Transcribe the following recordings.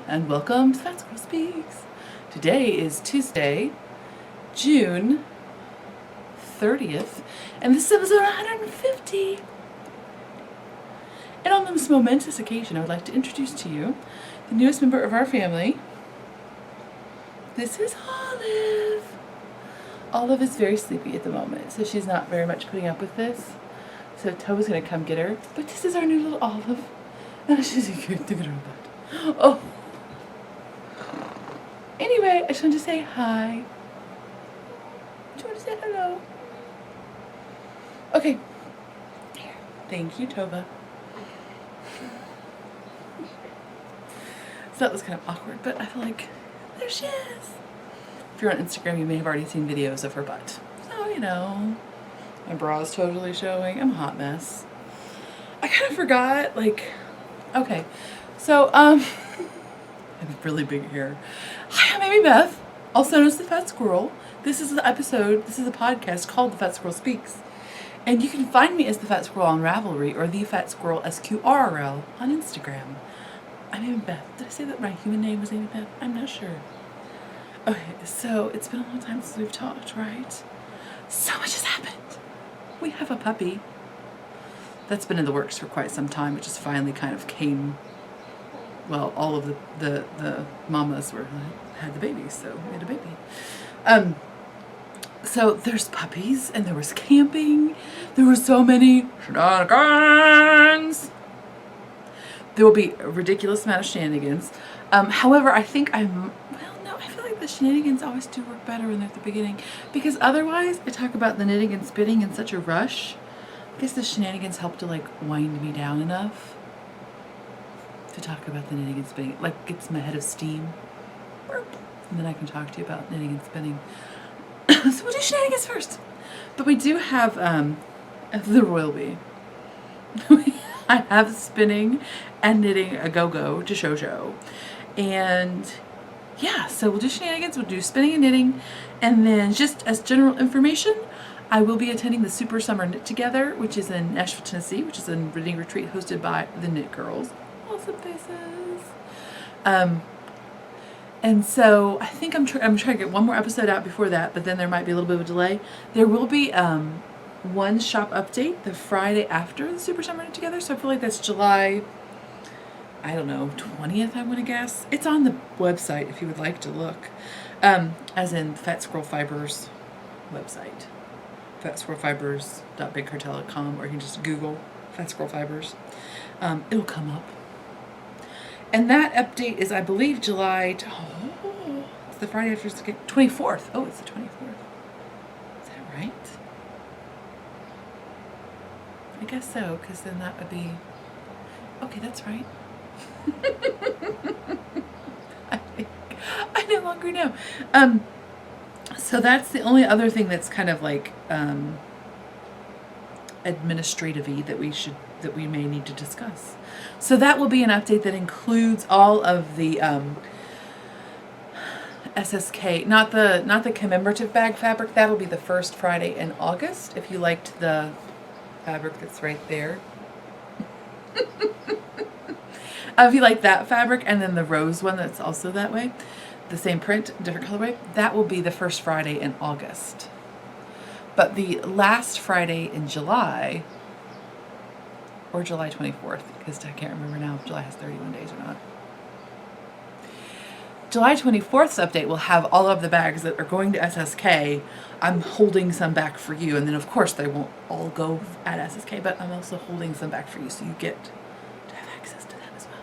and welcome to Fat Squirrel Speaks. Today is Tuesday, June 30th, and this is episode 150. And on this momentous occasion, I would like to introduce to you the newest member of our family. This is Olive. Olive is very sleepy at the moment, so she's not very much putting up with this. So Toba's gonna come get her, but this is our new little Olive. Oh, she's a cute thing in her butt. Oh. Anyway, I just wanted to say hi. I just want to say hello. Okay. Here. Thank you, Toba. So that was kind of awkward, but I feel like there she is. If you're on Instagram, you may have already seen videos of her butt. So, you know, my bra is totally showing. I'm a hot mess. I kind of forgot, like, okay. So, I have really big hair. Hi, I'm Amy Beth, also known as the Fat Squirrel. This is a podcast called The Fat Squirrel Speaks. And you can find me as the Fat Squirrel on Ravelry or the Fat Squirrel SQRL on Instagram. I'm Amy Beth. Did I say that my human name was Amy Beth? I'm not sure. Okay, so it's been a long time since we've talked, right? So much has happened. We have a puppy. That's been in the works for quite some time. It just finally kind of came. Well, all of the mamas had the babies, so we had a baby. So there's puppies, and there was camping. There were so many shenanigans. There will be a ridiculous amount of shenanigans. However, I feel like the shenanigans always do work better when they're at the beginning, because otherwise I talk about the knitting and spinning in such a rush. I guess the shenanigans help to like wind me down enough to talk about the knitting and spinning. It like gets my head of steam. And then I can talk to you about knitting and spinning. So we'll do shenanigans first. But we do have the royal bee. I have spinning and knitting a go-go to show. And yeah, so we'll do shenanigans, we'll do spinning and knitting. And then just as general information, I will be attending the Super Summer Knit Together, which is in Nashville, Tennessee, which is a knitting retreat hosted by the Knit Girls. Awesome faces. And so I think I'm trying to get one more episode out before that, but then there might be a little bit of a delay. There will be one shop update the Friday after the Super Summer Knit Together, so I feel like that's July, I don't know, 20th, I want to guess. It's on the website if you would like to look, as in Fat Squirrel Fibers website, fatsquirrelfibers.bigcartel.com, or you can just Google Fat Squirrel Fibers. It'll come up. And that update is, I believe, it's the Friday after 24th. Oh, it's the 24th. Is that right? I guess so, because then that would be... Okay, that's right. I no longer know. So that's the only other thing that's kind of like administrative-y that we may need to discuss. So that will be an update that includes all of the SSK, not the commemorative bag fabric. That'll be the first Friday in August. If you liked the fabric that's right there. If you like that fabric, and then the rose one that's also that way, the same print, different colorway, that will be the first Friday in August. But the last Friday in July, or July 24th, because I can't remember now if July has 31 days or not. July 24th's update will have all of the bags that are going to SSK. I'm holding some back for you, and then of course they won't all go at SSK, but I'm also holding some back for you, so you get to have access to them as well.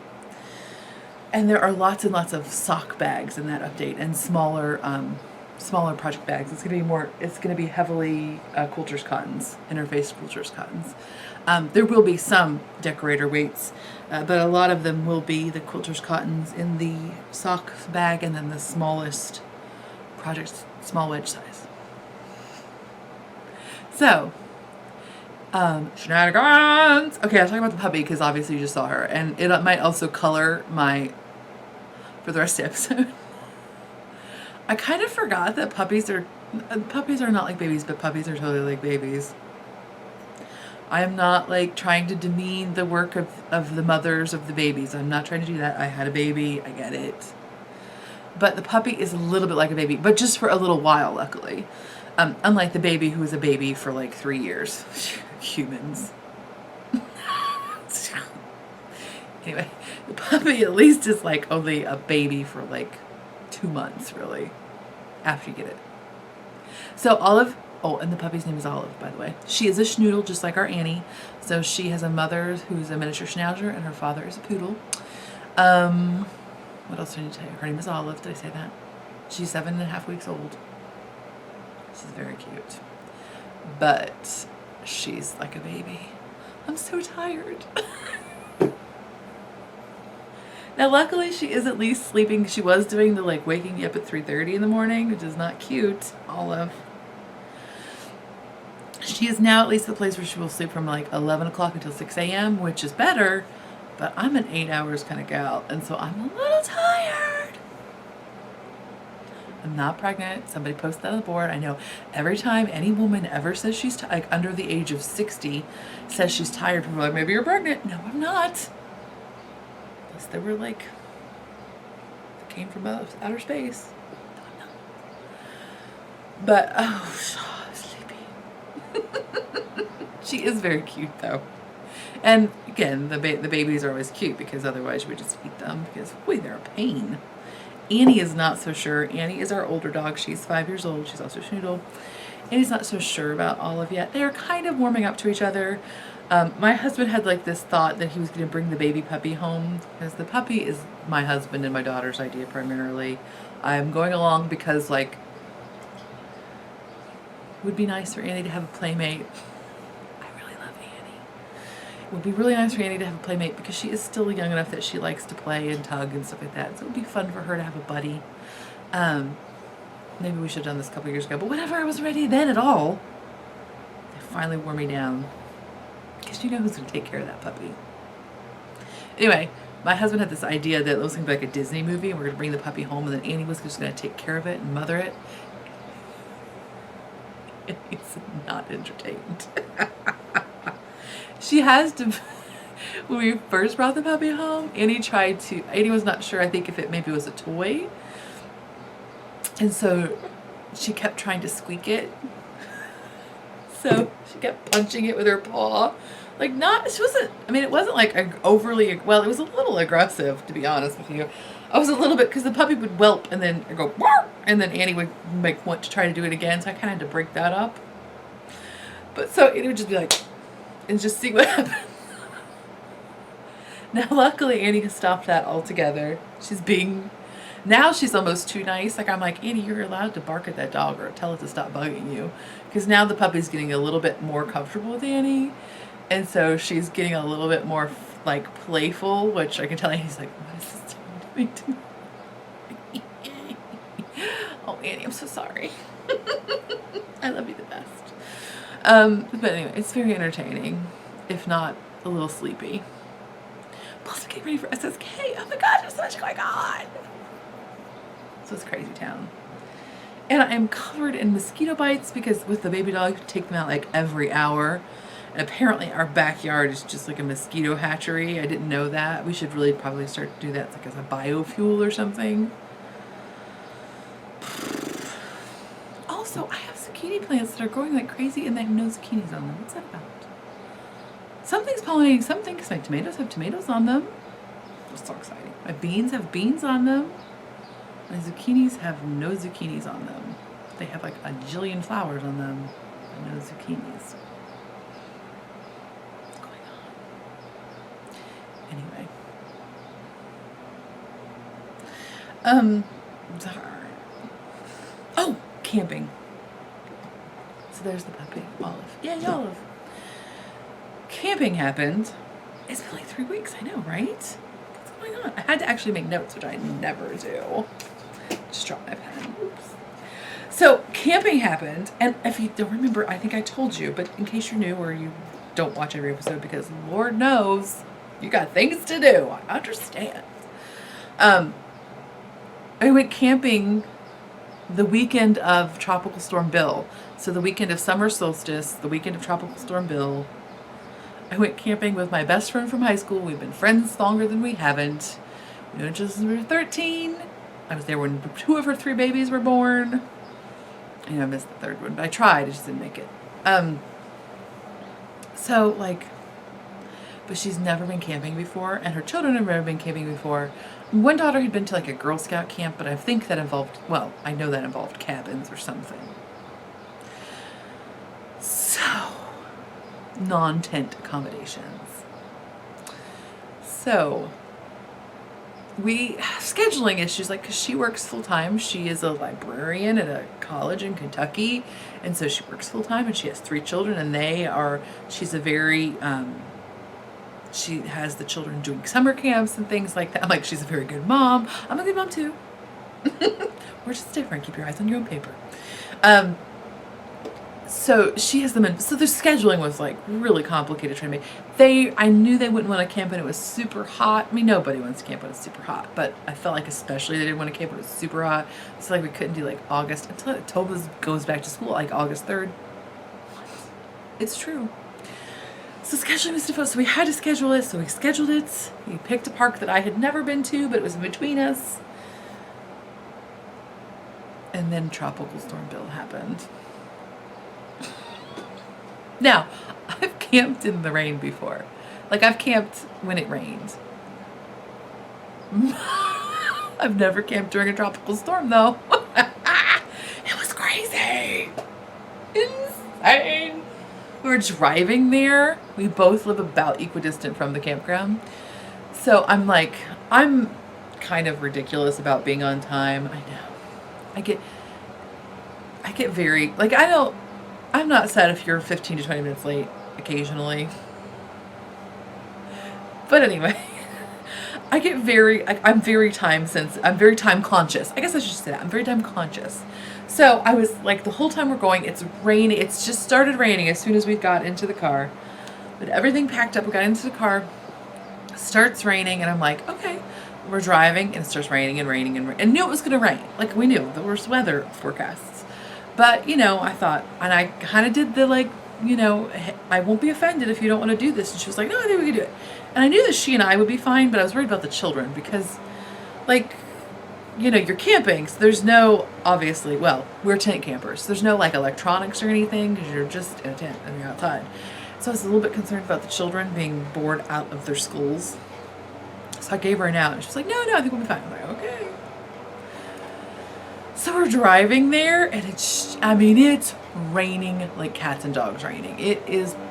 And there are lots and lots of sock bags in that update, and smaller project bags. It's gonna be heavily quilters cottons, interfaced quilters cottons. There will be some decorator weights, but a lot of them will be the quilters cottons in the sock bag, and then the smallest project, small wedge size. So, shenanigans! Okay, I'll talk about the puppy because obviously you just saw her, and it might also color for the rest of the episode. I kind of forgot that puppies are not like babies, but puppies are totally like babies. I am not like trying to demean the work of the mothers of the babies. I'm not trying to do that. I had a baby. I get it. But the puppy is a little bit like a baby, but just for a little while, luckily. Unlike the baby who was a baby for like 3 years. Humans. Anyway, the puppy at least is like only a baby for like 2 months, really, after you get it. So Olive, oh, and the puppy's name is Olive, by the way. She is a schnoodle, just like our Annie. So she has a mother who's a miniature schnauzer, and her father is a poodle. What else do I need to tell you? Her name is Olive. Did I say that? She's 7.5 weeks old. She's very cute. But she's like a baby. I'm so tired. Now, luckily, she is at least sleeping. She was doing the, like, waking me up at 3:30 in the morning, which is not cute, Olive. She is now at least at the place where she will sleep from, like, 11 o'clock until 6 a.m., which is better, but I'm an 8 hours kind of gal, and so I'm a little tired. I'm not pregnant. Somebody posted that on the board. I know every time any woman ever says she's, like, under the age of 60, says she's tired, people are like, maybe you're pregnant. No, I'm not. They were like, they came from outer space. But, oh, sleepy. She is very cute, though. And again, the babies are always cute because otherwise you would just eat them because, boy, they're a pain. Annie is not so sure. Annie is our older dog. She's 5 years old. She's also a schnoodle. Annie's not so sure about Olive yet. They are kind of warming up to each other. My husband had like this thought that he was going to bring the baby puppy home because the puppy is my husband and my daughter's idea primarily. I'm going along because like it would be nice for Annie to have a playmate. I really love Annie. It would be really nice for Annie to have a playmate because she is still young enough that she likes to play and tug and stuff like that. So it would be fun for her to have a buddy. Maybe we should have done this a couple years ago, but whenever I was ready then at all, they finally wore me down. Because you know who's going to take care of that puppy. Anyway, my husband had this idea that it was going to be like a Disney movie and we're going to bring the puppy home and then Annie was just going to take care of it and mother it. And he's not entertained. She has to... When we first brought the puppy home, Annie was not sure, I think, if it maybe was a toy. And so she kept trying to squeak it. So she kept punching it with her paw. Like it wasn't like overly, well, it was a little aggressive, to be honest with you. I was a little bit, because the puppy would whelp and then go, Bark! And then Annie would want to try to do it again. So I kind of had to break that up. But so it would just be like, and just see what happens. Now, luckily, Annie has stopped that altogether. Now she's almost too nice. Like, I'm like, Annie, you're allowed to bark at that dog or tell it to stop bugging you. Because now the puppy's getting a little bit more comfortable with Annie. And so she's getting a little bit more, like, playful, which I can tell Annie's like, what is this doing to me? Oh, Annie, I'm so sorry. I love you the best. But anyway, it's very entertaining, if not a little sleepy. Plus, we're getting ready for SSK. Oh my gosh, there's so much going on. So it's crazy town. And I'm covered in mosquito bites because with the baby dog, you take them out like every hour. And apparently our backyard is just like a mosquito hatchery. I didn't know that. We should really probably start to do that like as a biofuel or something. Also, I have zucchini plants that are growing like crazy and they have no zucchinis on them. What's that about? Something's pollinating something because my tomatoes have tomatoes on them. That's so exciting. My beans have beans on them. My zucchinis have no zucchinis on them. They have like a jillion flowers on them and no zucchinis. What's going on? Anyway. Oh, camping. So there's the puppy, Olive. Yay, Olive. Camping happened. It's been like 3 weeks, I know, right? What's going on? I had to actually make notes, which I never do. Just dropped my pen. Oops. So camping happened, and if you don't remember, I think I told you, but in case you're new or you don't watch every episode, because Lord knows you got things to do. I understand. I went camping the weekend of Tropical Storm Bill. So the weekend of summer solstice, the weekend of Tropical Storm Bill. I went camping with my best friend from high school. We've been friends longer than we haven't. We knew each other since we were 13. I was there when 2 of her 3 babies were born. I missed the 3rd one, but I tried. I just didn't make it. So, like, but she's never been camping before, and her children have never been camping before. One daughter had been to, like, a Girl Scout camp, but I think that involved, well, I know that involved cabins or something. So, non-tent accommodations. So, we have scheduling issues, like, because she works full-time. She is a librarian at a college in Kentucky, and so she works full-time, and she has 3 children, and she's a very, she has the children doing summer camps and things like that. I'm like, she's a very good mom. I'm a good mom, too. We're just different. Keep your eyes on your own paper. So she has them in, so their scheduling was like really complicated trying to make, I knew they wouldn't want to camp when it was super hot. I mean, nobody wants to camp when it's super hot, but I felt like especially they didn't want to camp when it was super hot. So like we couldn't do like August, until Toba goes back to school like August 3rd. It's true. So scheduling was difficult, so we had to schedule it, so we scheduled it. We picked a park that I had never been to, but it was in between us. And then Tropical Storm Bill happened. Now, I've camped in the rain before. Like, I've camped when it rained. I've never camped during a tropical storm, though. It was crazy. Insane. We were driving there. We both live about equidistant from the campground. So I'm kind of ridiculous about being on time. I know. I get very, like, I'm not sad if you're 15 to 20 minutes late occasionally. But anyway, I'm very time sensitive. I'm very time conscious. I guess I should say that. I'm very time conscious. So I was like, the whole time we're going, it's raining. It's just started raining as soon as we got into the car. But everything packed up. We got into the car. Starts raining, and I'm like, okay. We're driving, and it starts raining and raining and knew it was going to rain. Like, we knew the worst weather forecasts. But, I thought, and I kind of did the, like, I won't be offended if you don't want to do this. And she was like, no, I think we can do it. And I knew that she and I would be fine, but I was worried about the children because, like, you're camping. So there's no, obviously, well, we're tent campers. So there's no, like, electronics or anything because you're just in a tent and you're outside. So I was a little bit concerned about the children being bored out of their schools. So I gave her an out, and she was like, no, I think we'll be fine. I'm like, okay. So we're driving there, and it's raining like cats and dogs raining.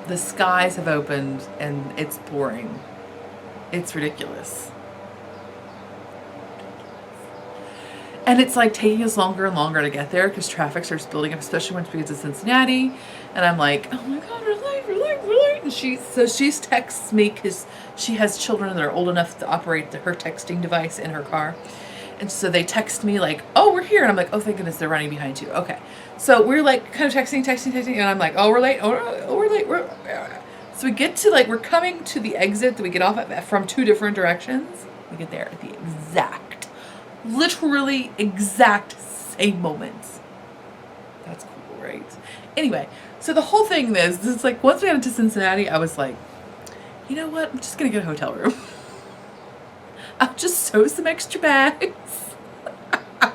The skies have opened, and it's pouring. It's ridiculous. And it's like taking us longer and longer to get there because traffic starts building up, especially once we get to Cincinnati. And I'm like, oh my God, we're late. And she texts me because she has children that are old enough to operate her texting device in her car. And so they text me like, oh, we're here. And I'm like, oh, thank goodness they're running behind you. Okay. So we're like kind of texting. And I'm like, oh, we're late. Oh, we're late. So we get to we're coming to the exit that we get off at from 2 different directions. We get there at the literally exact same moments. That's cool, right? Anyway, so the whole thing is like once we got into Cincinnati, I was like, you know what? I'm just going to get a hotel room. I'll just sew some extra bags. I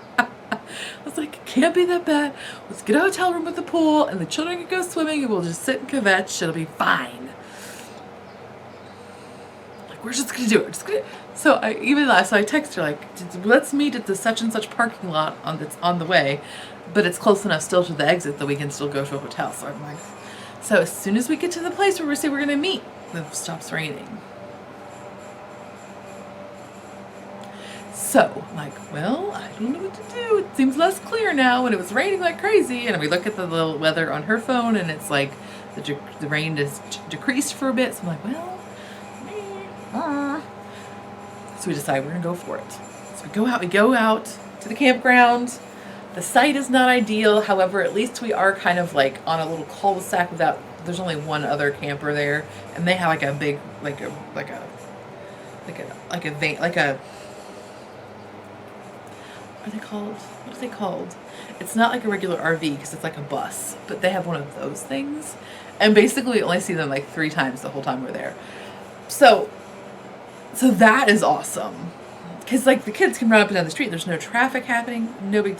was like, it can't be that bad. Let's get a hotel room with a pool and the children can go swimming and we'll just sit and kvetch. It'll be fine. Like, we're just going to do it. So I texted her like, let's meet at the such and such parking lot that's on the way, but it's close enough still to the exit that we can still go to a hotel. So I'm like, so as soon as we get to the place where we say we're going to meet, it stops raining. So I'm like, well, I don't know what to do. It seems less clear now, and it was raining like crazy. And we look at the little weather on her phone, and it's like the rain has decreased for a bit. So I'm like, well, so we decide we're gonna go for it. So we go out to the campground. The site is not ideal. However, at least we are kind of like on a little cul-de-sac there's only one other camper there, and they have like a big, are they called? What are they called? It's not like a regular RV because it's like a bus, but they have one of those things. And basically we only see them like 3 times the whole time we're there. So that is awesome. Because like the kids can run up and down the street. There's no traffic happening.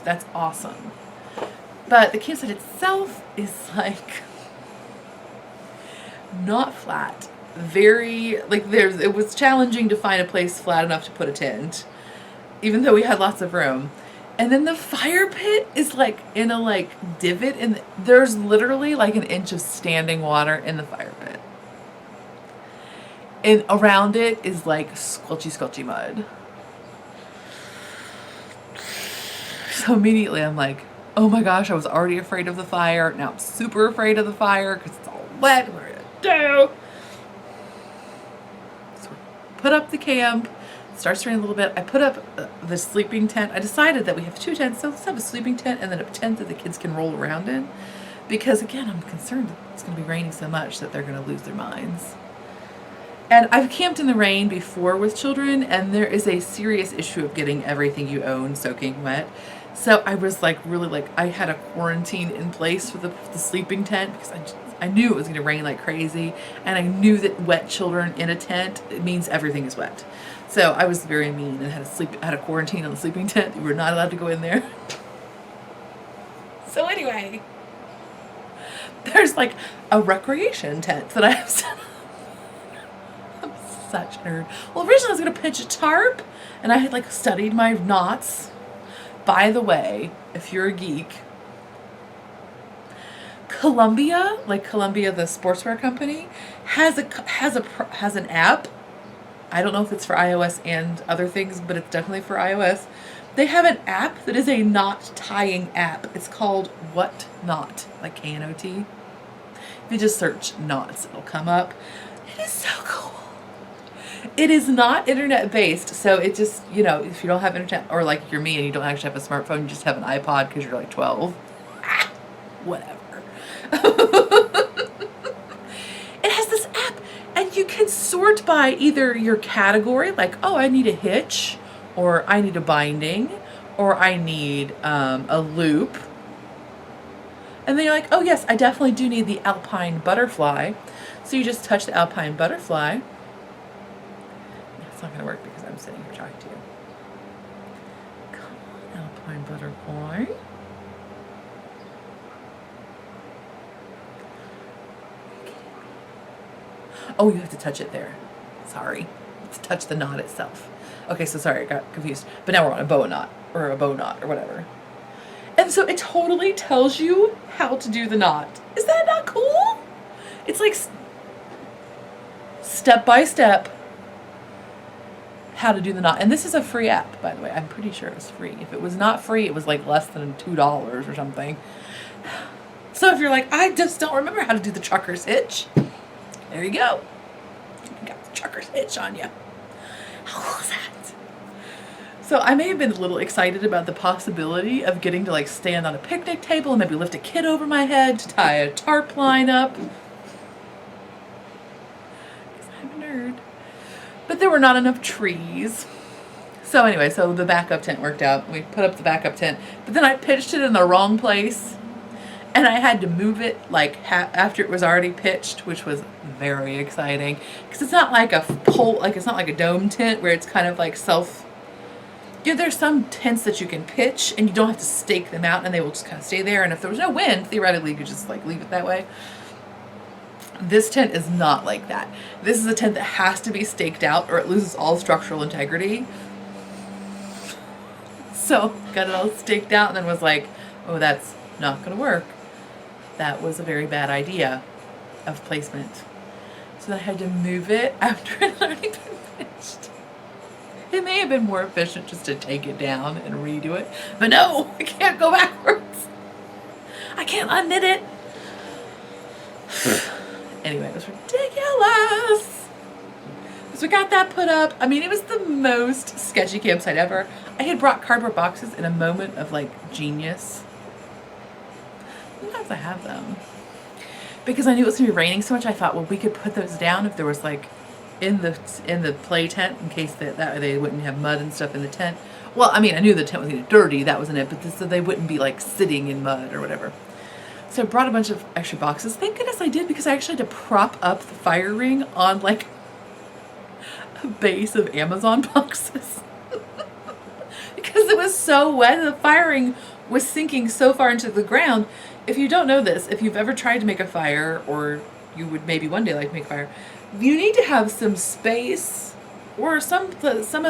That's awesome. But the campsite itself is like not flat. Very, like it was challenging to find a place flat enough to put a tent, even though we had lots of room. And then the fire pit is like in a like divot, and there's literally like an inch of standing water in the fire pit. And around it is like squelchy mud. So immediately I'm like, oh my gosh, I was already afraid of the fire. Now I'm super afraid of the fire because it's all wet. What are we gonna do? So we put up the camp. Starts raining a little bit. I put up the sleeping tent. I decided that we have 2 tents, so let's have a sleeping tent and then a tent that the kids can roll around in. Because again, I'm concerned that it's going to be raining so much that they're going to lose their minds. And I've camped in the rain before with children, and there is a serious issue of getting everything you own soaking wet. So I was like, really like, I had a quarantine in place for the sleeping tent because I knew it was going to rain like crazy, and I knew that wet children in a tent, it means everything is wet. So I was very mean and had a quarantine on the sleeping tent. We were not allowed to go in there. So anyway, there's like a recreation tent that I have set up. I'm such a nerd. Well, originally I was going to pitch a tarp, and I had like studied my knots. By the way, if you're a geek, Columbia, the sportswear company, has an app. I don't know if it's for iOS and other things, but it's definitely for iOS. They have an app that is a knot tying app. It's called What Knot, like K-N-O-T. If you just search knots, it'll come up. It is so cool. It is not internet based, so it just, if you don't have internet, or like you're me and you don't actually have a smartphone, you just have an iPod because you're like 12. Whatever. It has this app, and you can sort by either your category, like, oh, I need a hitch, or I need a binding, or I need a loop. And then you're like, oh yes, I definitely do need the alpine butterfly. So you just touch the alpine butterfly. It's not going to work because I'm sitting here talking to you. Come on, alpine butterfly. Oh, you have to touch it there. Sorry. To touch the knot itself. Okay, so sorry, I got confused. But now we're on a bow knot, or whatever. And so it totally tells you how to do the knot. Is that not cool? It's like step by step how to do the knot. And this is a free app, by the way. I'm pretty sure it's free. If it was not free, it was like less than $2 or something. So if you're like, I just don't remember how to do the trucker's hitch, there you go. You got the trucker's hitch on you. How cool is that? So I may have been a little excited about the possibility of getting to like stand on a picnic table and maybe lift a kid over my head to tie a tarp line up. Because I'm a nerd. But there were not enough trees. So anyway, so the backup tent worked out. We put up the backup tent, but then I pitched it in the wrong place. And I had to move it like after it was already pitched, which was very exciting. Because it's not like a pole, it's not like a dome tent where it's kind of like there's some tents that you can pitch and you don't have to stake them out and they will just kind of stay there. And if there was no wind, theoretically you could just like leave it that way. This tent is not like that. This is a tent that has to be staked out or it loses all structural integrity. So got it all staked out and then was like, oh, that's not going to work. That was a very bad idea of placement. So I had to move it after it had already been pitched. It may have been more efficient just to take it down and redo it. But no, I can't go backwards. I can't unknit it. Anyway, it was ridiculous. So we got that put up. I mean, it was the most sketchy campsite ever. I had brought cardboard boxes in a moment of like genius. Sometimes I have them. Because I knew it was going to be raining so much, I thought, well, we could put those down if there was like in the play tent in case that they wouldn't have mud and stuff in the tent. Well, I mean, I knew the tent was getting dirty, that wasn't it, but so they wouldn't be like sitting in mud or whatever. So I brought a bunch of extra boxes. Thank goodness I did, because I actually had to prop up the fire ring on like a base of Amazon boxes. Because it was so wet and the fire ring was sinking so far into the ground. If you don't know this, if you've ever tried to make a fire, or you would maybe one day like to make a fire, you need to have some space, or some of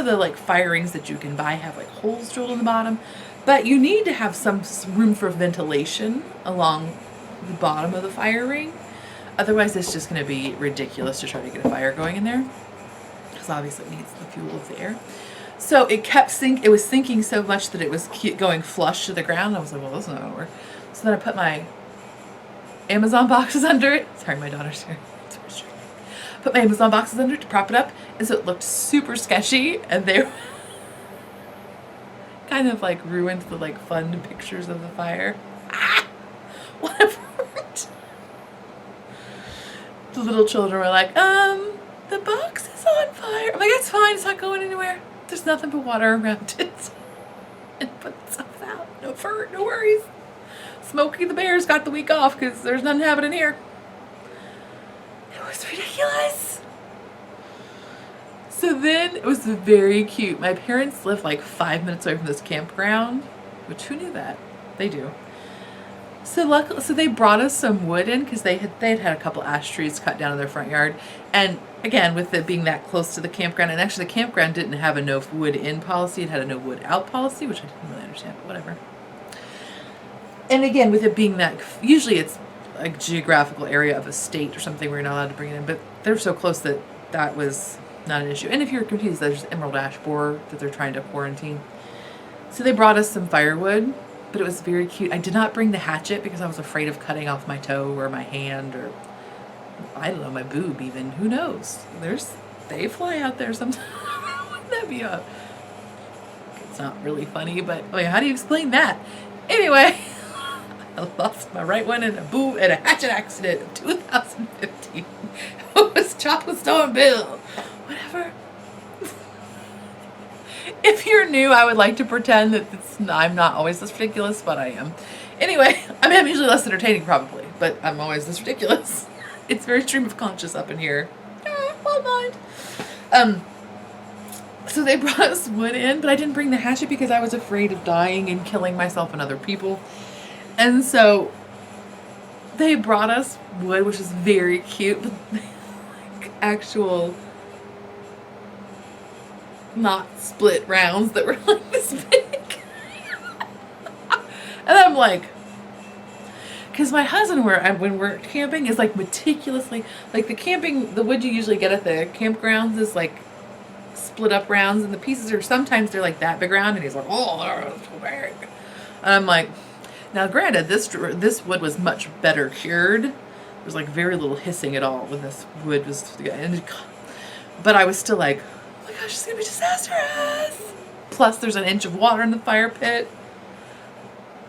the like fire rings that you can buy have like holes drilled in the bottom, but you need to have some room for ventilation along the bottom of the fire ring. Otherwise it's just going to be ridiculous to try to get a fire going in there, because obviously it needs the fuel of the air. So it kept it was sinking so much that it was going flush to the ground. I was like, well, this is not going to work. So then I put my Amazon boxes under it. Sorry, my daughter's here. Put my Amazon boxes under it to prop it up, and so it looked super sketchy, and they kind of like ruined the like fun pictures of the fire. Whatever. The little children were like, the box is on fire. I'm like, it's fine, it's not going anywhere. There's nothing but water around it. And put stuff out. No worries. Smokey the Bear's got the week off because there's nothing happening here. It was ridiculous. So then it was very cute. My parents live like 5 minutes away from this campground, which who knew that? They do. So luckily, they brought us some wood in, because they had a couple ash trees cut down in their front yard. And again, with it being that close to the campground, and actually the campground didn't have a no wood in policy, it had a no wood out policy, which I didn't really understand, but whatever. And again, with it being that, usually it's a geographical area of a state or something where you're not allowed to bring it in, but they're so close that that was not an issue. And if you're confused, there's emerald ash borer that they're trying to quarantine. So they brought us some firewood, but it was very cute. I did not bring the hatchet because I was afraid of cutting off my toe or my hand, or I don't know, my boob even. Who knows? They fly out there sometimes. Wouldn't that be it's not really funny, but wait, how do you explain that? Anyway, I lost my right one in a hatchet accident in 2015. It was chopped with stone bill. Whatever. If you're new, I would like to pretend that I'm not always this ridiculous, but I am. Anyway, I mean, I'm usually less entertaining probably, but I'm always this ridiculous. It's very stream of conscious up in here. Won't mind. So they brought us wood in, but I didn't bring the hatchet because I was afraid of dying and killing myself and other people. And so they brought us wood, which is very cute, but like actual not split rounds that were like this big. And I'm like, because my husband, when we're camping, is like meticulously, like the wood you usually get at the campgrounds is like split up rounds, and the pieces are sometimes they're like that big round, and he's like, oh, they're so big. And I'm like, now granted, this wood was much better cured. There was like very little hissing at all when this wood was, but I was still like, oh my gosh, it's gonna be disastrous. Plus there's an inch of water in the fire pit.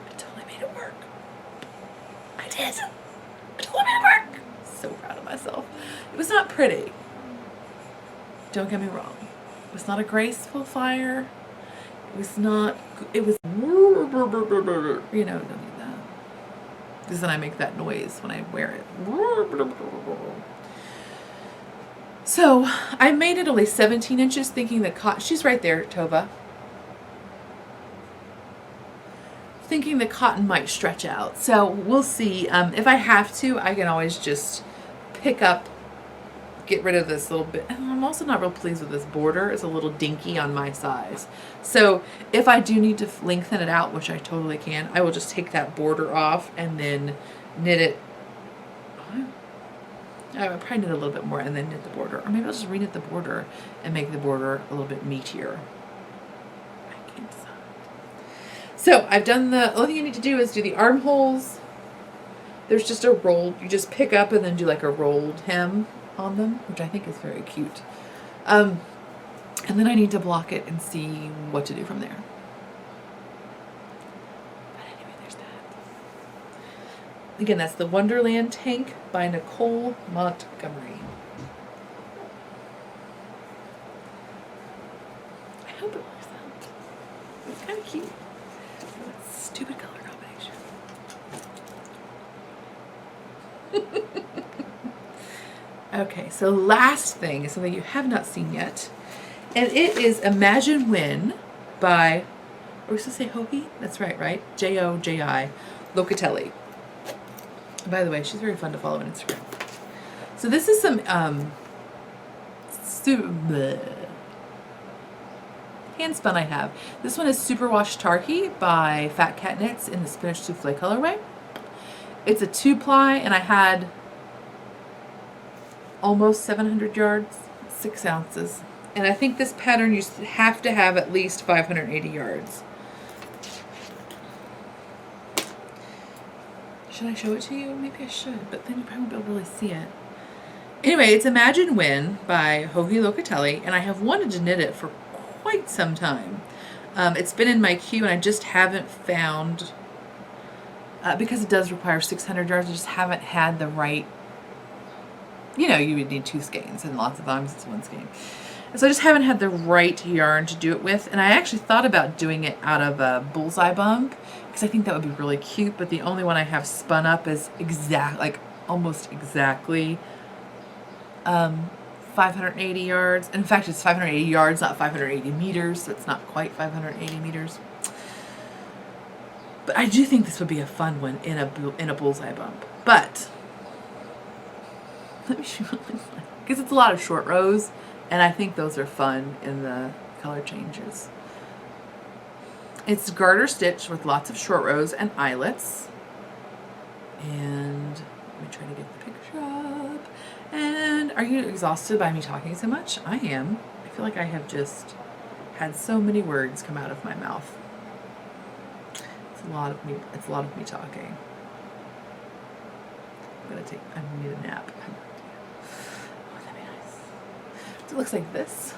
I totally made it work. I did. I totally made it work. So proud of myself. It was not pretty. Don't get me wrong. It was not a graceful fire. It was not, it was, you know, don't need that. Because then I make that noise when I wear it. So I made it only 17 inches thinking that cotton, she's right there, Tova. Thinking the cotton might stretch out. So we'll see. If I have to, I can always just pick up, get rid of this little bit. And I'm also not real pleased with this border. It's a little dinky on my size. So if I do need to lengthen it out, which I totally can, I will just take that border off and then knit it. I would probably knit a little bit more and then knit the border. Or maybe I'll just re-knit the border and make the border a little bit meatier. I can't decide. So I've done the only thing you need to do is do the armholes. There's just a rolled, you just pick up and then do like a rolled hem on them, which I think is very cute. And then I need to block it and see what to do from there. But anyway, there's that. Again, that's the Wonderland Tank by Nicole Montgomery. but where's that? It's kind of cute. That stupid color combination. Okay, so last thing is something you have not seen yet. And it is Imagine When by, are we supposed to say Joji? That's right? Joji Locatelli. By the way, she's very fun to follow on Instagram. So this is some hand spun I have. This one is Superwash Tarki by Fat Cat Knits in the Spinach Souffle colorway. It's a 2-ply, and I had almost 700 yards, 6 ounces. And I think this pattern you have to have at least 580 yards. Should I show it to you? Maybe I should, but then you probably won't be able to really see it. Anyway, it's Imagine When by Joji Locatelli, and I have wanted to knit it for quite some time. It's been in my queue, and I just haven't found, because it does require 600 yards, I just haven't had the right, you know, you would need 2 skeins, and lots of times it's 1 skein. And so I just haven't had the right yarn to do it with, and I actually thought about doing it out of a bullseye bump, because I think that would be really cute, but the only one I have spun up is almost exactly 580 yards. In fact, it's 580 yards, not 580 meters, so it's not quite 580 meters. But I do think this would be a fun one in a bullseye bump. But let me show you what it looks like, because it's a lot of short rows, and I think those are fun in the color changes. It's garter stitch with lots of short rows and eyelets. And let me try to get the picture up. And are you exhausted by me talking so much? I am. I feel like I have just had so many words come out of my mouth. It's a lot of me talking. I need a nap. Oh, that'd be nice. So it looks like this.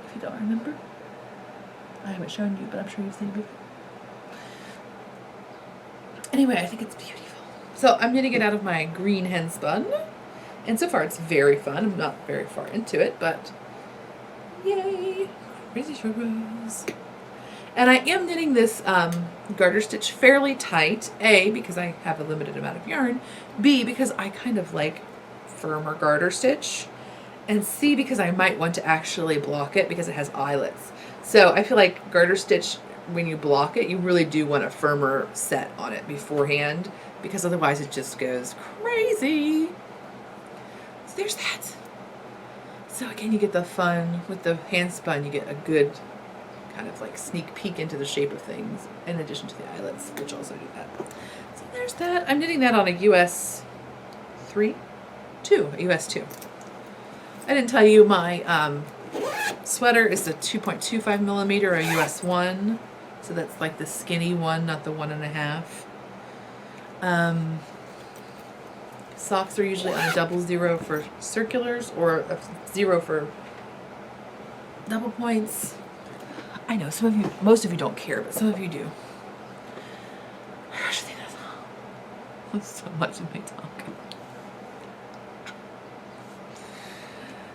If you don't remember. I haven't shown you, but I'm sure you've seen it before. Anyway, I think it's beautiful. So I'm knitting it out of my green hand spun. And so far it's very fun. I'm not very far into it, but yay! Crazy short rows. And I am knitting this garter stitch fairly tight. A, because I have a limited amount of yarn. B, because I kind of like firmer garter stitch. And C, because I might want to actually block it because it has eyelets. So I feel like garter stitch, when you block it, you really do want a firmer set on it beforehand, because otherwise it just goes crazy. So there's that. So again, you get the fun with the hand spun. You get a good kind of like sneak peek into the shape of things, in addition to the eyelets, which also do that. So there's that. I'm knitting that on a US 2. I didn't tell you my sweater is a 2.25 millimeter, a US 1. So that's like the skinny one, not the 1.5. Socks are usually on a 00 for circulars, or a 0 for double points. I know most of you don't care, but some of you do. Actually, that's so much of me talking.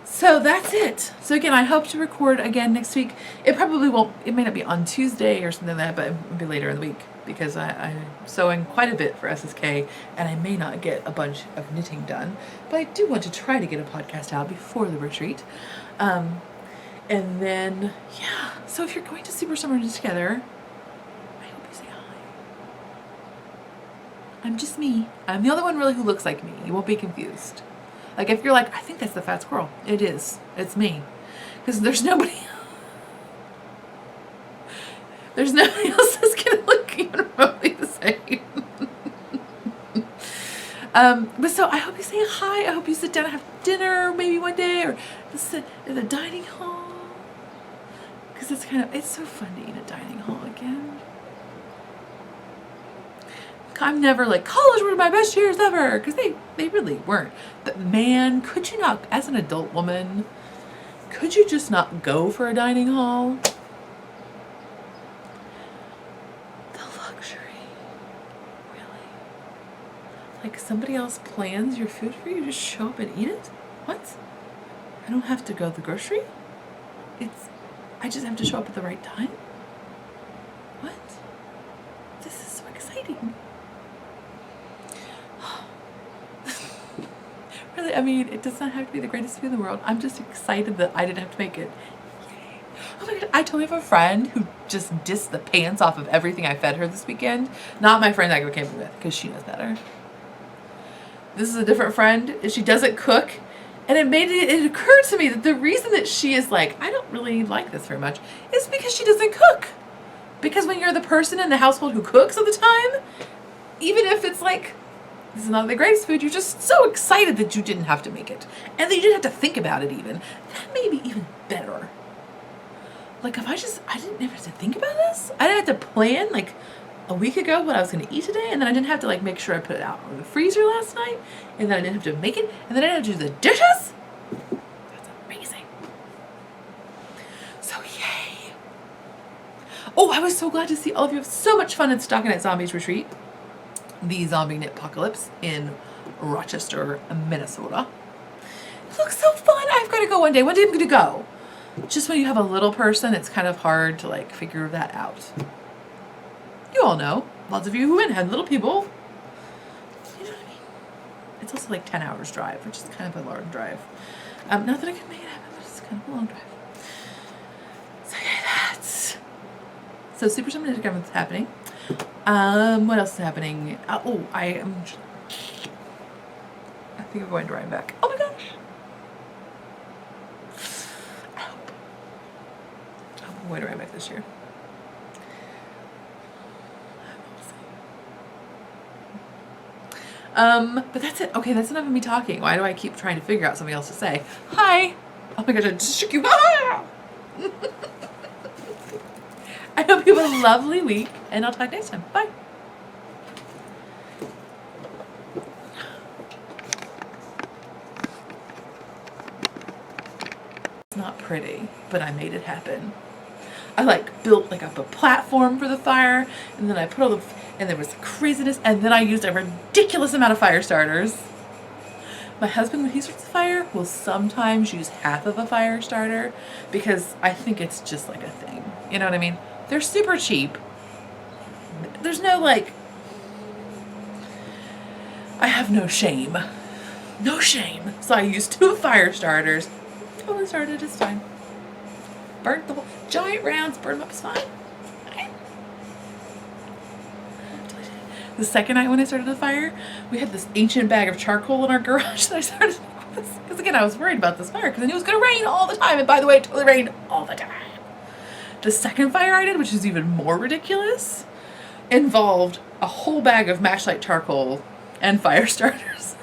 So that's it. So again, I hope to record again next week. It probably won't, it may not be on Tuesday or something like that, but it'll be later in the week, because I'm sewing quite a bit for SSK, and I may not get a bunch of knitting done, but I do want to try to get a podcast out before the retreat. And then, yeah, so if you're going to Super Summer Knit Together, I hope you say hi. I'm just me. I'm the only one really who looks like me. You won't be confused. Like, if you're like, I think that's the fat squirrel. It is. It's me. Because there's nobody else that's going to look even remotely the same. But so I hope you say hi. I hope you sit down and have dinner maybe one day, or just sit in the dining hall. Because it's so fun to eat at dining hall again. I'm never like, college were my best years ever, because they really weren't. But man, could you not, as an adult woman, could you just not go for a dining hall? The luxury. Really? Like, somebody else plans your food for you, just show up and eat it? What? I don't have to go to the grocery? I just have to show up at the right time? What? This is so exciting. Really, I mean, it does not have to be the greatest thing in the world. I'm just excited that I didn't have to make it. Yay. Oh my God, I totally have a friend who just dissed the pants off of everything I fed her this weekend. Not my friend I go camping with, because she knows better. This is a different friend, and she doesn't cook. And it occurred to me that the reason that she is like, I don't really like this very much, is because she doesn't cook. Because when you're the person in the household who cooks all the time, even if it's like, this is not the greatest food, you're just so excited that you didn't have to make it. And that you didn't have to think about it even. That may be even better. Like if I didn't have to think about this. I didn't have to plan like a week ago what I was going to eat today, and then I didn't have to like make sure I put it out in the freezer last night, and then I didn't have to make it, and then I didn't have to do the dishes. That's amazing. So yay. Oh, I was so glad to see all of you have so much fun at Stockinette Zombies Retreat, the zombie knit apocalypse in Rochester, Minnesota. It looks so fun. I've got to go one day. One day I'm going to go. Just when you have a little person, it's kind of hard to like figure that out. You all know, lots of you who went had little people. You know what I mean? It's also like 10 hours drive, which is kind of a long drive. Not that I can make it happen, but it's kind of a long drive. So yeah, that's... So Super Summer Ninja Government's happening. What else is happening? I think I'm going to Rhinebeck. Oh my gosh! I hope I'm going to Rhinebeck this year. But that's it. Okay, that's enough of me talking. Why do I keep trying to figure out something else to say? Hi! Oh my gosh, I just shook you. Ah! I hope you have a lovely week, and I'll talk next time. Bye! It's not pretty, but I made it happen. I like built like up a platform for the fire, and then I put all the, and there was craziness, and then I used a ridiculous amount of fire starters. My husband, when he starts a fire, will sometimes use half of a fire starter because I think it's just like a thing. You know what I mean? They're super cheap. There's no like, I have no shame. No shame. So I used 2 fire starters. Totally started this time. Burnt the whole giant rounds, burned them up, it's fine. The second night when I started the fire, we had this ancient bag of charcoal in our garage that I started with. Because again, I was worried about this fire because I knew it was going to rain all the time. And by the way, it totally rained all the time. The second fire I did, which is even more ridiculous, involved a whole bag of matchlight charcoal and fire starters.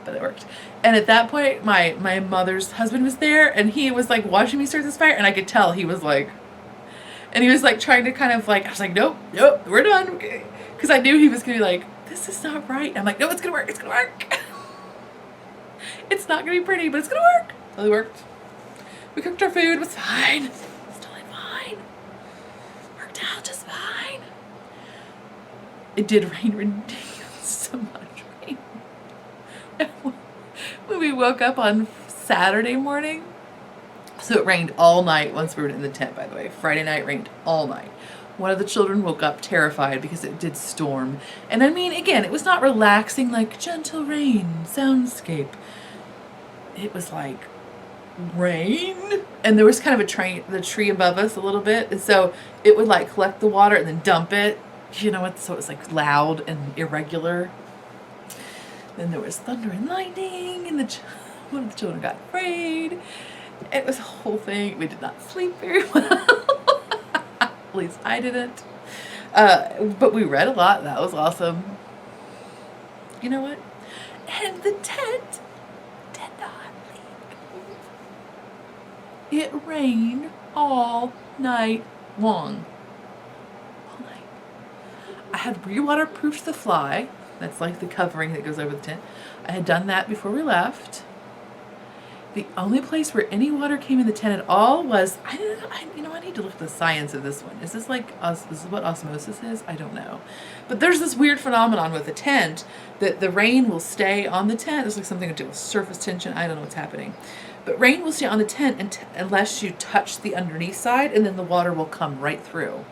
But it worked. And at that point, my mother's husband was there, and he was like watching me start this fire, and I could tell he was like, and he was like trying to kind of like, I was like, nope, we're done. Because I knew he was going to be like, this is not right. I'm like, no, it's going to work, it's going to work. It's not going to be pretty, but it's going to work. It totally worked. We cooked our food, it was fine. It's totally fine. Worked out just fine. It did rain ridiculous, so much rain. When we woke up on Saturday morning, so it rained all night once we were in the tent, by the way. Friday night rained all night. One of the children woke up terrified because it did storm. And I mean, again, it was not relaxing like gentle rain, soundscape. It was like rain. And there was kind of the tree above us a little bit. And so it would like collect the water and then dump it. You know what? So it was like loud and irregular. Then there was thunder and lightning, and one of the children got afraid. It was a whole thing. We did not sleep very well. At least I didn't. But we read a lot. That was awesome. You know what? And the tent did not leak. It rained all night long. All night. I had re-waterproofed the fly. That's like the covering that goes over the tent. I had done that before we left. The only place where any water came in the tent at all was, I need to look at the science of this one. Is this like, this is what osmosis is? I don't know. But there's this weird phenomenon with the tent that the rain will stay on the tent. There's like something to do with surface tension. I don't know what's happening. But rain will stay on the tent unless you touch the underneath side, and then the water will come right through.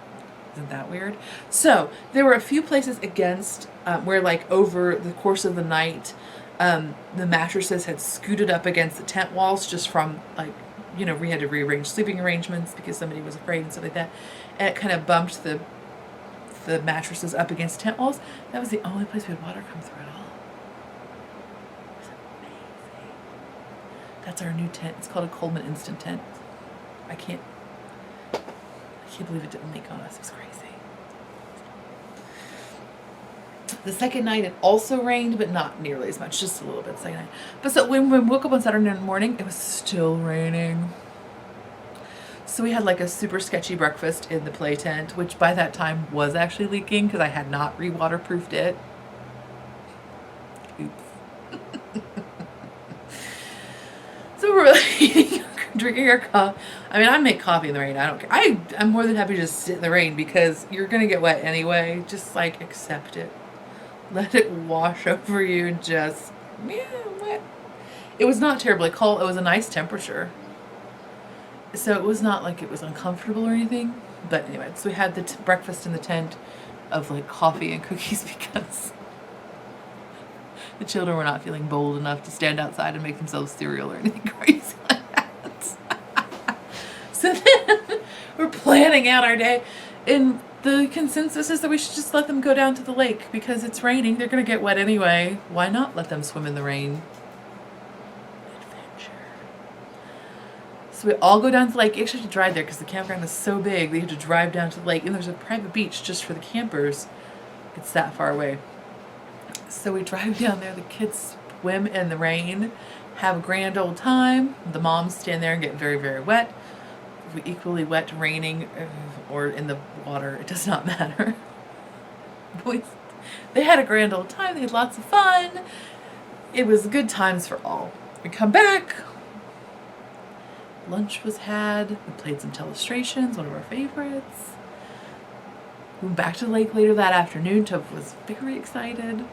Isn't that weird? So there were a few places against where like over the course of the night, the mattresses had scooted up against the tent walls just from like, we had to rearrange sleeping arrangements because somebody was afraid and stuff like that. And it kind of bumped the mattresses up against tent walls. That was the only place we had water come through at all. It was amazing. That's our new tent. It's called a Coleman Instant Tent. I can't believe it didn't leak on us. It was crazy. The second night it also rained, but not nearly as much, just a little bit the second night. But so when we woke up on Saturday morning, it was still raining. So we had like a super sketchy breakfast in the play tent, which by that time was actually leaking because I had not re-waterproofed it. Oops. So we're eating, drinking our coffee. I mean, I make coffee in the rain. I don't care. I'm more than happy to just sit in the rain because you're going to get wet anyway. Just like accept it. Let it wash over you and just, wet. It was not terribly cold. It was a nice temperature. So it was not like it was uncomfortable or anything. But anyway, so we had the breakfast in the tent of like coffee and cookies because the children were not feeling bold enough to stand outside and make themselves cereal or anything crazy like that. So then we're planning out our day, and the consensus is that we should just let them go down to the lake because it's raining. They're going to get wet anyway. Why not let them swim in the rain? Adventure. So we all go down to the lake. You actually have to drive there because the campground is so big. They have to drive down to the lake, and there's a private beach just for the campers. It's that far away. So we drive down there. The kids swim in the rain, have a grand old time. The moms stand there and get very, very wet. If we equally wet, raining, or in the water, it does not matter. Boys, they had a grand old time. They had lots of fun. It was good times for all. We come back. Lunch was had. We played some Telestrations, one of our favorites. We went back to the lake later that afternoon. Toph was very excited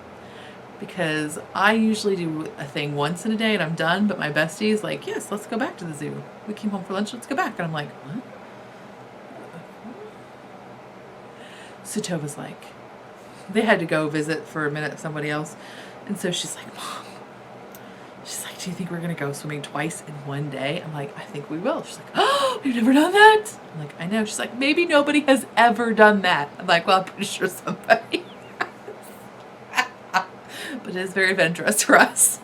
because I usually do a thing once in a day and I'm done, but my bestie is like, yes, let's go back to the zoo. We came home for lunch, let's go back. And I'm like, what? So Toph was like, they had to go visit for a minute somebody else. And so she's like, Mom, she's like, do you think we're going to go swimming twice in one day? I'm like, I think we will. She's like, oh, we've never done that. I'm like, I know. She's like, maybe nobody has ever done that. I'm like, well, I'm pretty sure somebody has. But it is very adventurous for us.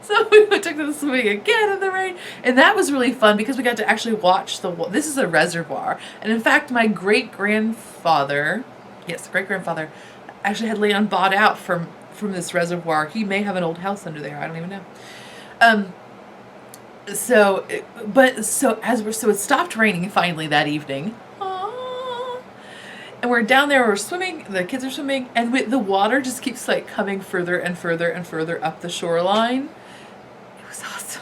So we took to the swimming again in the rain. And that was really fun because we got to actually watch this is a reservoir. And in fact, my great-grandfather, actually had land bought out from this reservoir. He may have an old house under there. I don't even know. So it stopped raining finally that evening. Aww. And we're down there, we're swimming, the kids are swimming, and the water just keeps like coming further and further and further up the shoreline. It was awesome.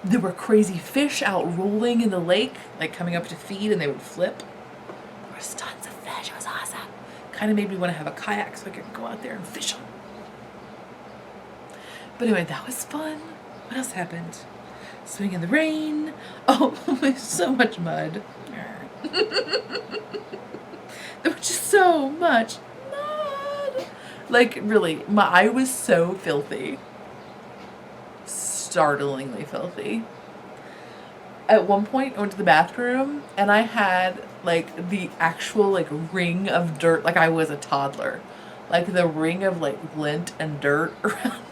There were crazy fish out rolling in the lake, like coming up to feed, and they would flip. There was tons of fish. It was awesome. Kind of made me want to have a kayak so I could go out there and fish them. But anyway, that was fun. What else happened? Swimming in the rain. Oh, there's so much mud. There was just so much mud. Like, really, I was so filthy. Startlingly filthy. At one point, I went to the bathroom, and I had, like, the actual, like, ring of dirt. Like, I was a toddler. Like, the ring of, like, lint and dirt around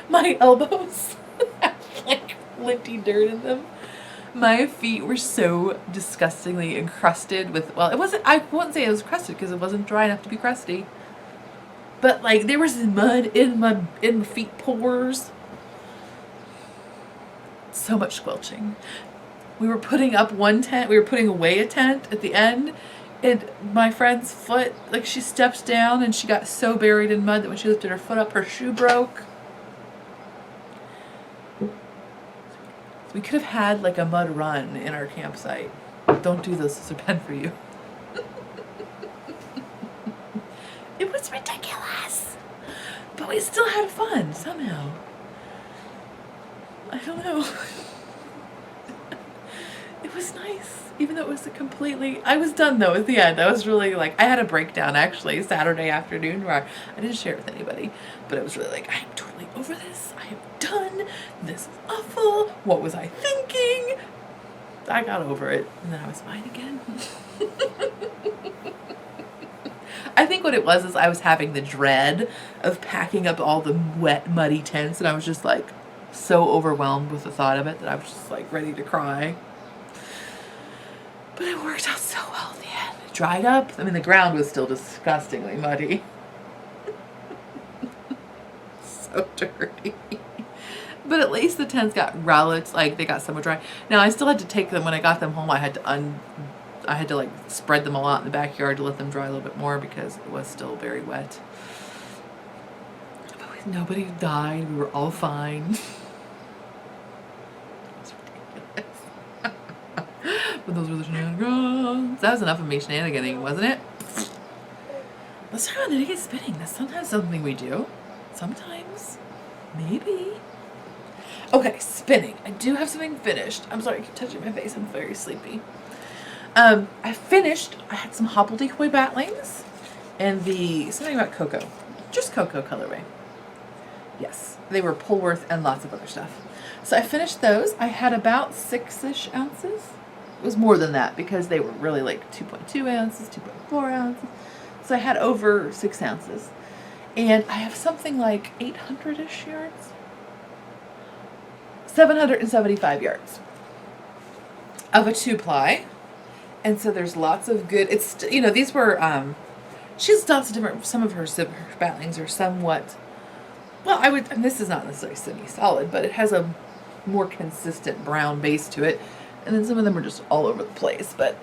my elbows had like linty dirt in them. My feet were so disgustingly encrusted with, well, it wasn't, I wouldn't say it was crusted because it wasn't dry enough to be crusty. But like there was mud in my feet pores. So much squelching. We were putting up one tent, we were putting away a tent at the end, and my friend's foot, like she stepped down and she got so buried in mud that when she lifted her foot up, her shoe broke. We could have had like a mud run in our campsite. Don't do this, those are bad for you. It was ridiculous. But we still had fun somehow. I don't know. It was nice, even though it was I was done though at the end. I was really like, I had a breakdown actually Saturday afternoon where I didn't share it with anybody, but it was really like, I am totally over this. I am done. This is awful. What was I thinking? I got over it and then I was fine again. I think what it was is I was having the dread of packing up all the wet, muddy tents, and I was just like so overwhelmed with the thought of it that I was just like ready to cry. But it worked out so well at the end. It dried up. I mean, the ground was still disgustingly muddy. So dirty. But at least the tents got relics, like they got somewhat dry. Now I still had to take them when I got them home. I had to like spread them all out in the backyard to let them dry a little bit more because it was still very wet. But nobody died. We were all fine. But those were the shenanigans. That was enough of me shenaniganing, wasn't it? Let's talk about knitting spinning. That's sometimes something we do. Sometimes. Maybe. Okay, spinning. I do have something finished. I'm sorry, I keep touching my face. I'm very sleepy. I had some hobbledehoy batlings and something about cocoa. Just cocoa colorway. Yes, they were Polworth and lots of other stuff. So I finished those. I had about 6-ish ounces. It was more than that because they were really like 2.2 ounces, 2.4 ounces. So I had over 6 ounces. And I have something like 800-ish yards. 775 yards of a 2-ply. And so there's lots of good, these were, she has lots of different, some of her batlings are somewhat, well, and this is not necessarily semi-solid, but it has a more consistent brown base to it. And then some of them are just all over the place, but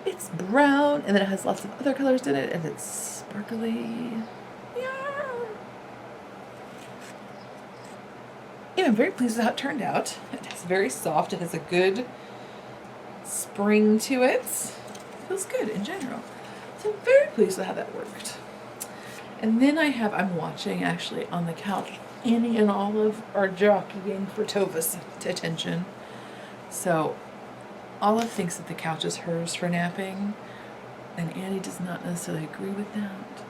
it's brown, and then it has lots of other colors in it, and it's sparkly. Yeah, I'm very pleased with how it turned out. It's very soft. It has a good spring to it. It feels good in general. So I'm very pleased with how that worked. And then I'm watching actually on the couch. Annie and Olive are jockeying for Tova's attention. So Olive thinks that the couch is hers for napping, and Annie does not necessarily agree with that.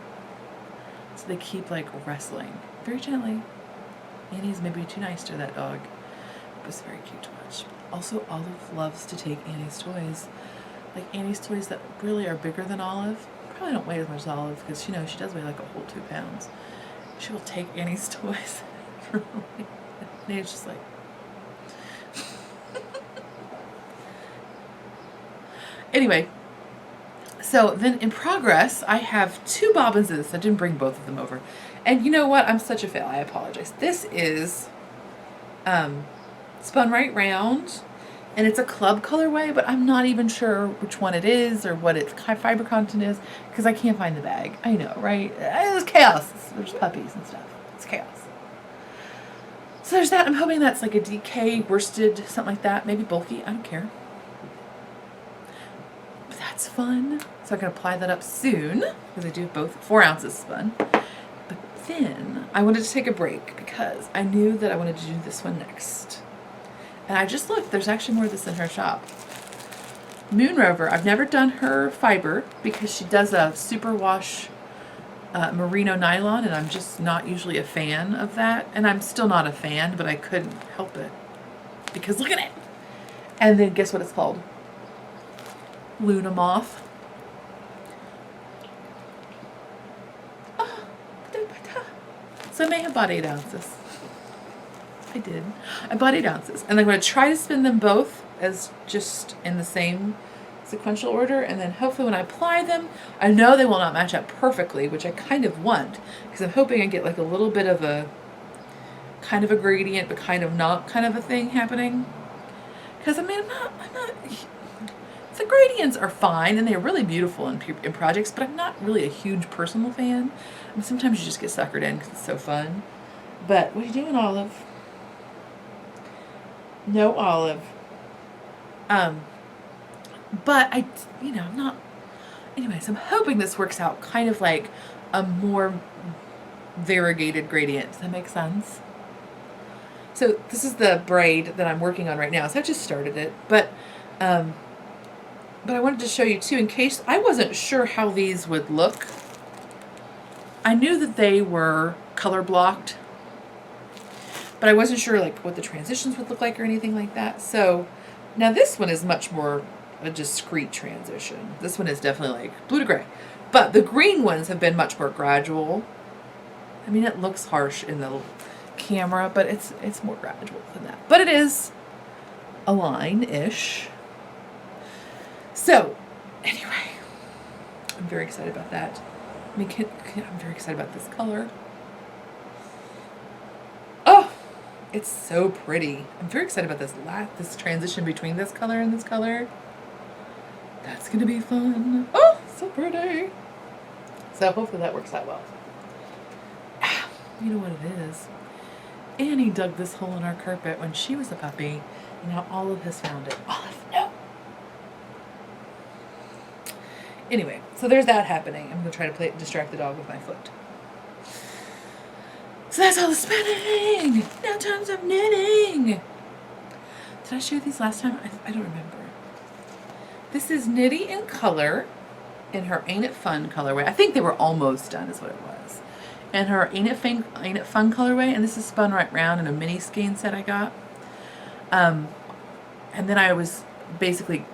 So they keep like wrestling very gently. Annie's maybe too nice to that dog. It was very cute to watch. Also, Olive loves to take Annie's toys. Like Annie's toys that really are bigger than Olive. Probably don't weigh as much as Olive because she does weigh like a whole 2 pounds. She will take Annie's toys. And Annie's just like... Anyway, so then in progress, I have 2 bobbins of this. I didn't bring both of them over. And you know what? I'm such a fail. I apologize. This is spun right round, and it's a club colorway, but I'm not even sure which one it is or what its fiber content is because I can't find the bag. I know, right? It's chaos. There's puppies and stuff. It's chaos. So there's that. I'm hoping that's like a DK worsted, something like that. Maybe bulky. I don't care. But that's fun. So I'm going to apply that up soon because I do both 4 ounces spun. But then I wanted to take a break because I knew that I wanted to do this one next. And I just looked. There's actually more of this in her shop. Moon Rover. I've never done her fiber because she does a superwash merino nylon, and I'm just not usually a fan of that. And I'm still not a fan, but I couldn't help it because look at it. And then guess what it's called? Luna Moth. So I may have bought 8 ounces. I did. I bought 8 ounces. And I'm going to try to spin them both as just in the same sequential order. And then hopefully when I apply them, I know they will not match up perfectly, which I kind of want. Because I'm hoping I get like a little bit of a kind of a gradient, but kind of not kind of a thing happening. Because I mean, I'm not, the gradients are fine and they're really beautiful in projects, but I'm not really a huge personal fan. And sometimes you just get suckered in because it's so fun. But what are you doing, Olive? No, Olive. But I'm not. Anyways, I'm hoping this works out kind of like a more variegated gradient. Does that make sense? So this is the braid that I'm working on right now. So I just started it, but I wanted to show you too, in case I wasn't sure how these would look. I knew that they were color blocked, but I wasn't sure like what the transitions would look like or anything like that. So now this one is much more a discrete transition. This one is definitely like blue to gray, but the green ones have been much more gradual. I mean, it looks harsh in the camera, but it's more gradual than that. But it is a line-ish. So, anyway, I'm very excited about that. I mean, I'm very excited about this color. Oh, it's so pretty. I'm very excited about this transition between this color and this color. That's gonna be fun. Oh, so pretty. So hopefully that works out well. You know what it is? Annie dug this hole in our carpet when she was a puppy, and now Olive has found it. Olive, no! Anyway, so there's that happening. I'm going to try to distract the dog with my foot. So that's all the spinning! Now time of knitting! Did I show you these last time? I don't remember. This is Nitty in Color in her Ain't It Fun colorway. I think they were almost done is what it was. And her Ain't It Fun colorway, and this is spun right round in a mini skein set I got. And then I was basically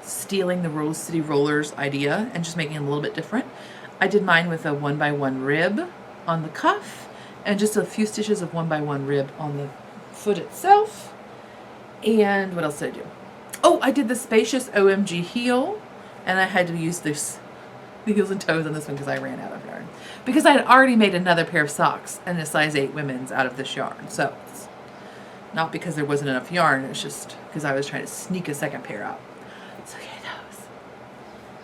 stealing the Rose City Rollers idea and just making it a little bit different. I did mine with a 1x1 rib on the cuff and just a few stitches of 1x1 rib on the foot itself. And what else did I do? Oh, I did the Spacious OMG heel, and I had to use the heels and toes on this one because I ran out of yarn. Because I had already made another pair of socks in a size 8 women's out of this yarn. So it's not because there wasn't enough yarn, it's just because I was trying to sneak a second pair out. So yeah, those.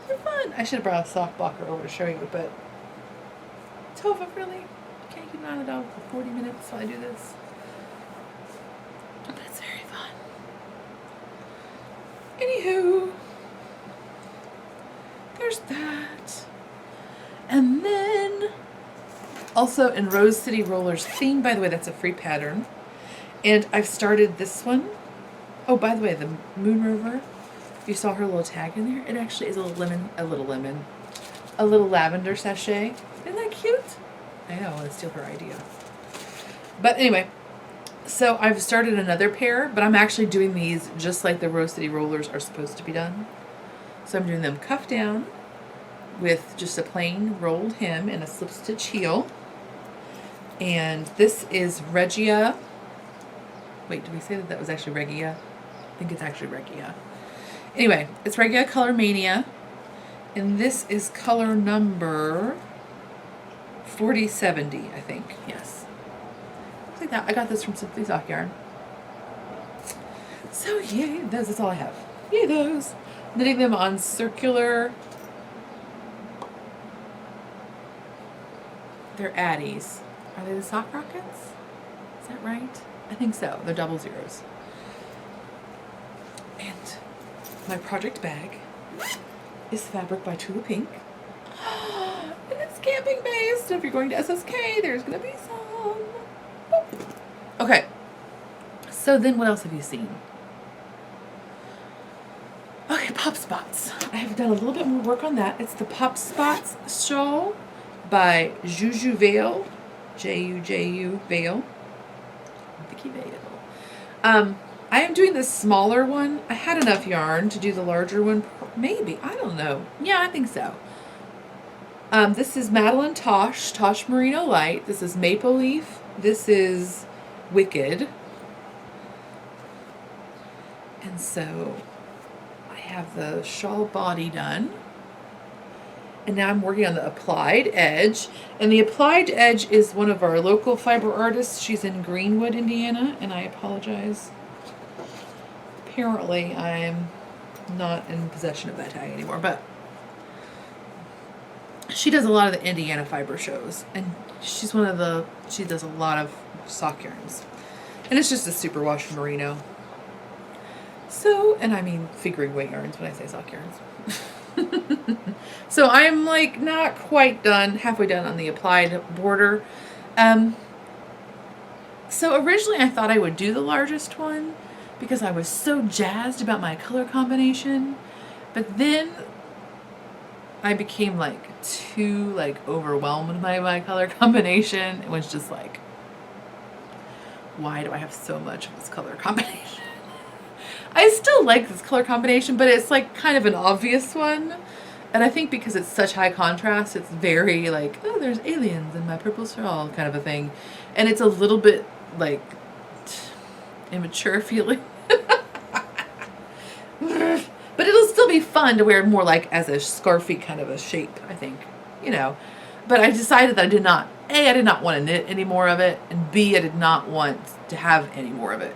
They're fun. I should have brought a sock blocker over to show you, but Tova, really? Can't keep an eye on the dog for 40 minutes while I do this? But it's very fun. Anywho, there's that. And then also in Rose City Rollers theme, by the way, that's a free pattern. And I've started this one. Oh, by the way, the Moon Rover, you saw her little tag in there? It actually is a little lavender sachet. Isn't that cute? I know, I want to steal her idea. But anyway, so I've started another pair, but I'm actually doing these just like the Rose City Rollers are supposed to be done. So I'm doing them cuff down with just a plain rolled hem and a slip stitch heel. And this is Regia. Wait, did we say that was actually Regia? I think it's actually Regia. Anyway, it's Regia Color Mania. And this is color number 4070, I think. Yes. Looks like that. I got this from Simply Sock Yarn. So yay, that's all I have. Yay, those. Knitting them on circular. They're Addies. Are they the Sock Rockets? Is that right? I think so. They're double zeros. And my project bag is fabric by Tula Pink. And it's camping based. So if you're going to SSK, there's going to be some. Boop. Okay. So then what else have you seen? Okay, Pop Spots. I have done a little bit more work on that. It's the Pop Spots shawl by Juju Veil. Juju Veil. Vicky Veil. I am doing this smaller one. I had enough yarn to do the larger one. Maybe. I don't know. Yeah, I think so. This is Madeline Tosh Merino Light. This is Maple Leaf. This is Wicked. And so I have the shawl body done. And now I'm working on the applied edge. And the applied edge is one of our local fiber artists. She's in Greenwood, Indiana. And I apologize. Apparently, I'm not in possession of that tag anymore. But she does a lot of the Indiana fiber shows, and she does a lot of sock yarns. And it's just a superwash merino. So, and I mean figuring weight yarns when I say sock yarns. So I'm like not quite done, halfway done on the applied border. So originally I thought I would do the largest one because I was so jazzed about my color combination. But then I became like too overwhelmed by my color combination. It was just like, why do I have so much of this color combination? I still like this color combination, but it's like kind of an obvious one. And I think because it's such high contrast, it's very like, oh, there's aliens in my purple shawl kind of a thing. And it's a little bit like immature feeling. But it'll still be fun to wear more like as a scarfy kind of a shape, I think, you know. But I decided that I did not want to knit any more of it, and B, I did not want to have any more of it.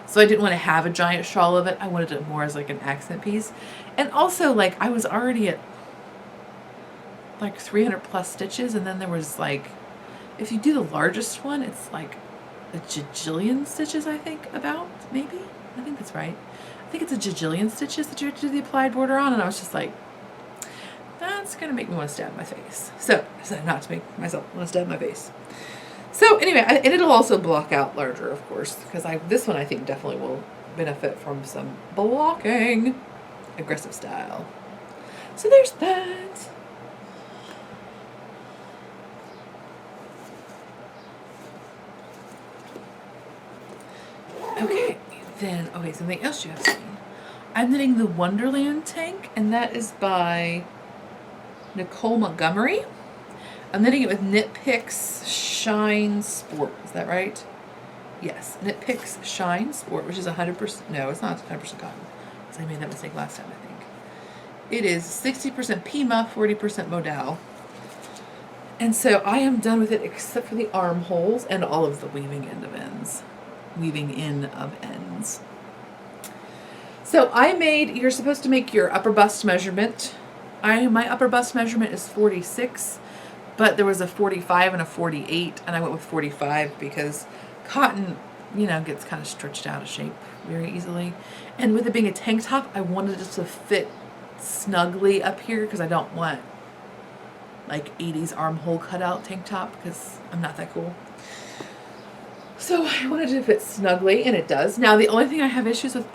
So I didn't want to have a giant shawl of it. I wanted it more as like an accent piece. And also, like, I was already at like 300 plus stitches, and then there was like, if you do the largest one, it's like a jajillion stitches, I think, about, maybe? I think that's right. I think it's a jajillion stitches that you have to do the applied border on, and I was just like, that's gonna make me want to stab my face. So I decided not to make myself want to stab my face. So anyway, and it'll also block out larger, of course, because this one I think definitely will benefit from some blocking, aggressive style. So there's that. Okay, then, okay, something else you have seen. I'm knitting the Wonderland tank, and that is by Nicole Montgomery. I'm knitting it with Knit Picks Shine Sport. Is that right? Yes, Knit Picks Shine Sport, which is 100%, no, it's not 100% cotton, because I made that mistake last time, I think. It is 60% Pima, 40% modal. And so I am done with it except for the armholes and all of the weaving in of ends. So you're supposed to make your upper bust measurement. My upper bust measurement is 46, but there was a 45 and a 48, and I went with 45 because cotton, gets kind of stretched out of shape very easily. And with it being a tank top, I wanted it to fit snugly up here because I don't want like 80s armhole cutout tank top because I'm not that cool. So I wanted it to fit snugly, and it does. Now, the only thing I have issues with,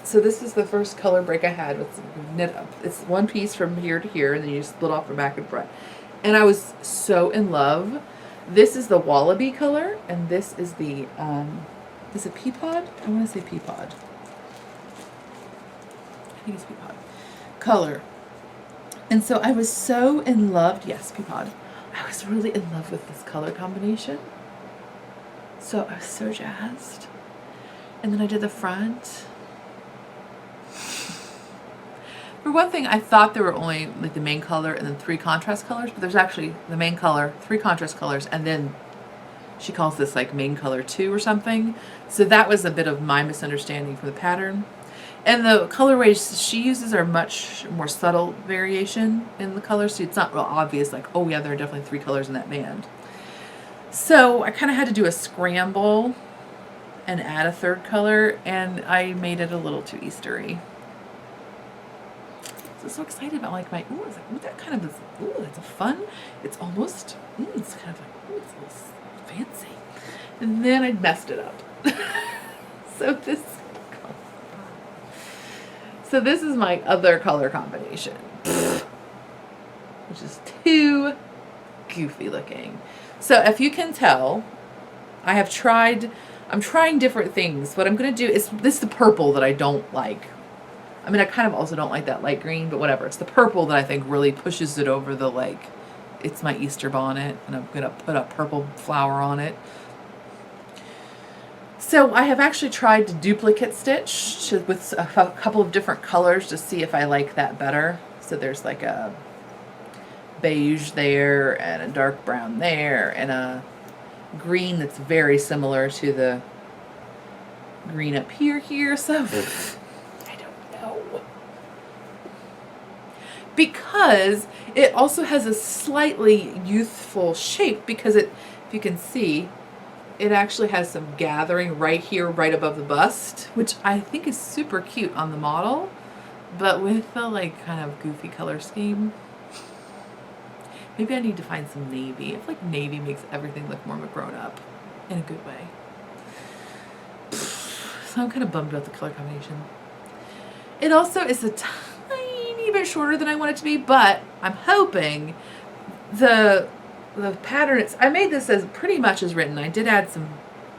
so this is the first color break I had with knit up. It's one piece from here to here, and then you split off the back and front. And I was so in love. This is the Wallaby color, and this is the, is it Peapod? I want to say Peapod. I think it's Peapod color. And so I was so in love, yes, Peapod. I was really in love with this color combination. So I was so jazzed. And then I did the front. For one thing, I thought there were only like the main color and then 3 contrast colors, but there's actually the main color, 3 contrast colors, and then she calls this like main color 2 or something. So that was a bit of my misunderstanding from the pattern. And the colorways she uses are much more subtle variation in the colors, so it's not real obvious like, oh yeah, there are definitely 3 colors in that band. So I kind of had to do a scramble and add a 3rd color, and I made it a little too Eastery. So excited about like my, ooh, I was like, ooh, that kind of is, ooh, that's a fun, it's almost, it's kind of like, ooh, it's a little fancy. And then I messed it up. So this is my other color combination, which is too goofy looking. So if you can tell, I'm trying different things. What I'm going to do is, this is the purple that I don't like. I mean, I kind of also don't like that light green, but whatever. It's the purple that I think really pushes it over the, like, it's my Easter bonnet, and I'm going to put a purple flower on it. So I have actually tried to duplicate stitch with a couple of different colors to see if I like that better. So there's like a beige there, and a dark brown there, and a green that's very similar to the green up here. So I don't know. Because because it also has a slightly youthful shape, because it, if you can see, it actually has some gathering right here, right above the bust, which I think is super cute on the model, but with the like kind of goofy color scheme. Maybe I need to find some navy. I feel like navy makes everything look more grown up in a good way. So I'm kind of bummed about the color combination. It also is a tiny bit shorter than I want it to be, but I'm hoping the pattern, I made this as pretty much as written. I did add some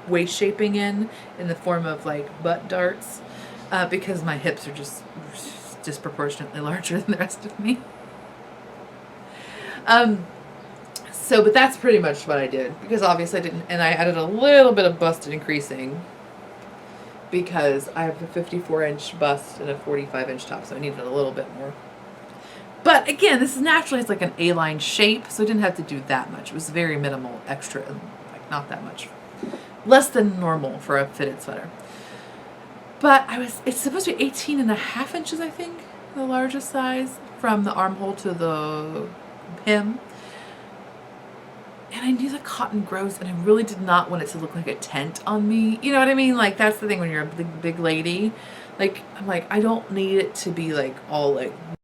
waist shaping in the form of like butt darts, because my hips are just disproportionately larger than the rest of me. So, but that's pretty much what I did, because obviously I didn't, and I added a little bit of busted increasing because I have a 54-inch bust and a 45-inch top, so I needed a little bit more. But again, this is naturally, it's like an A-line shape, so I didn't have to do that much. It was very minimal extra, like not that much. Less than normal for a fitted sweater. But it's supposed to be 18.5 inches, I think, the largest size, from the armhole to the hem. And I knew that cotton grows, and I really did not want it to look like a tent on me. You know what I mean? Like, that's the thing when you're a big lady. Like, I'm like, I don't need it to be like all like